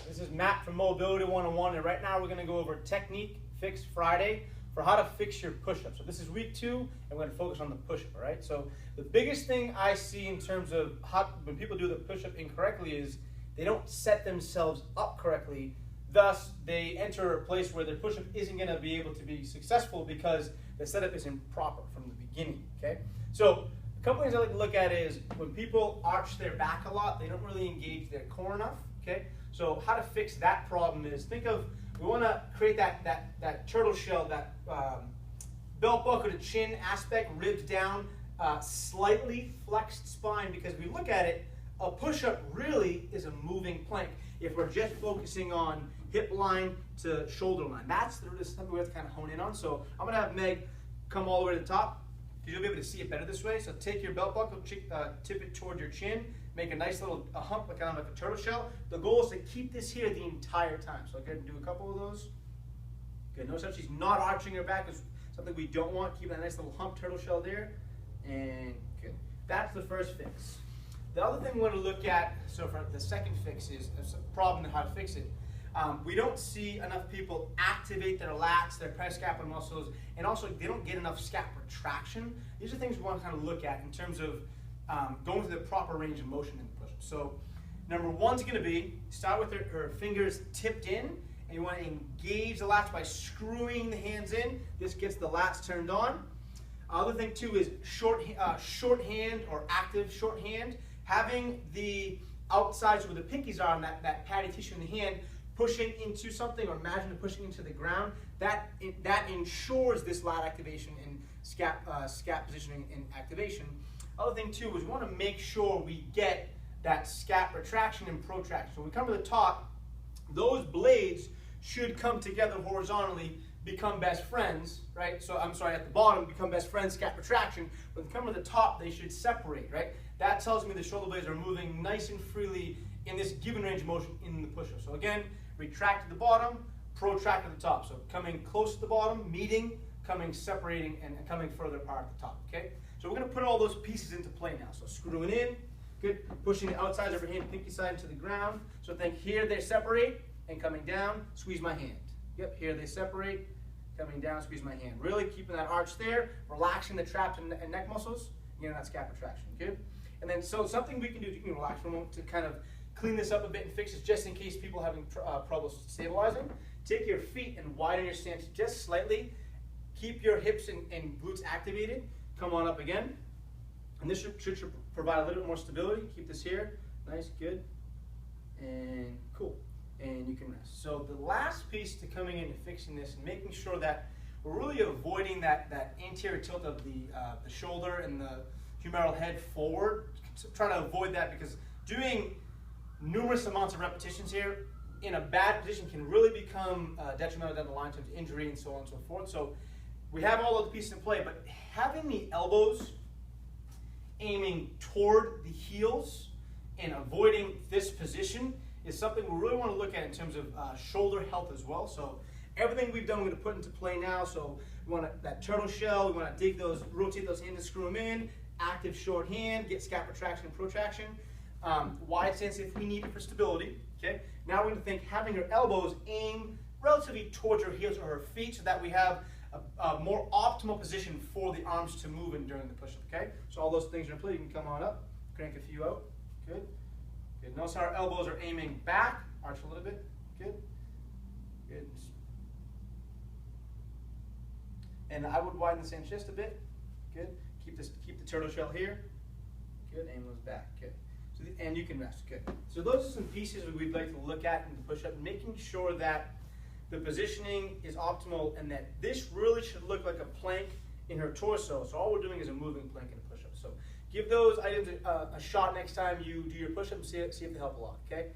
This is Matt from Mobility 101, and right now we're going to go over Technique Fix Friday for how to fix your push-up. So this is week 2, and we're going to focus on the push-up, all right? So the biggest thing I see in terms of how, when people do the push-up incorrectly is they don't set themselves up correctly. Thus, they enter a place where their push-up isn't going to be able to be successful because the setup is improper from the beginning, okay? So a couple things I like to look at is when people arch their back a lot, they don't really engage their core enough, okay? So how to fix that problem is, think of, we want to create that turtle shell, that belt buckle to chin aspect, ribs down, slightly flexed spine, because if we look at it, a push-up really is a moving plank if we're just focusing on hip line to shoulder line. That's something we have to kind of hone in on. So I'm going to have Meg come all the way to the top, because you'll be able to see it better this way. So take your belt buckle, tip it toward your chin, make a nice little hump, kind of like a turtle shell. The goal is to keep this here the entire time. So I'll go ahead and do a couple of those. Good. Notice how she's not arching her back. It's something we don't want. Keep that nice little hump turtle shell there. And good. That's the first fix. The other thing we want to look at, so for the second fix is a problem and how to fix it. We don't see enough people activate their lats, their prescapular muscles, and also they don't get enough scap retraction. These are things we want to kind of look at in terms of going through the proper range of motion in the push-up. So number 1 is going to be, start with her fingers tipped in, and you want to engage the lats by screwing the hands in. This gets the lats turned on. Other thing too is shorthand or active shorthand. Having the outsides where the pinkies are on that patty tissue in the hand pushing into something, or imagine it pushing into the ground, that ensures this lat activation and scap positioning and activation. Other thing too is we want to make sure we get that scap retraction and protraction. So when we come to the top, those blades should come together horizontally, become best friends, right? So I'm sorry, at the bottom, become best friends, scap retraction. When they come to the top, they should separate, right? That tells me the shoulder blades are moving nice and freely in this given range of motion in the push-up. So again, retract at the bottom, protract at the top. So coming close to the bottom, meeting, coming separating, and coming further apart at the top, okay? So we're going to put all those pieces into play now. So screwing in, good, pushing the outsides of your hand, pinky side into the ground. So think here they separate, and coming down, squeeze my hand. Yep, here they separate, coming down, squeeze my hand. Really keeping that arch there, relaxing the traps and neck muscles, getting that scap retraction, good? And then, so something we can do, you can relax for a moment to kind of clean this up a bit and fix this, just in case people are having problems stabilizing. Take your feet and widen your stance just slightly. Keep your hips and glutes activated. Come on up again. And this should provide a little bit more stability. Keep this here. Nice, good. And cool. And you can rest. So the last piece to coming in and fixing this and making sure that we're really avoiding that anterior tilt of the shoulder and the humeral head forward. So try to avoid that, because doing numerous amounts of repetitions here in a bad position can really become detrimental down the line in terms of injury and so on and so forth. So we have all of the pieces in play, but having the elbows aiming toward the heels and avoiding this position is something we really want to look at in terms of shoulder health as well. So everything we've done, we're going to put into play now. So we want that turtle shell, we want to dig those, rotate those hands and screw them in, active short hand, get scap retraction and protraction, wide stance if we need it for stability, okay? Now we're going to think having her elbows aim relatively towards her heels or her feet, so that we have a more optimal position for the arms to move in during the push-up, okay? So all those things are in play. You can come on up, crank a few out, good. Good. Notice how our elbows are aiming back, arch a little bit, good. Good. And I would widen the stance just a bit, good. Keep the turtle shell here, good, aim those back, good. So and you can rest, good. So those are some pieces we'd like to look at in the push-up, making sure that the positioning is optimal and that this really should look like a plank in her torso. So all we're doing is a moving plank in a push-up. So give those items a shot next time you do your push-up and see if they help a lot, okay?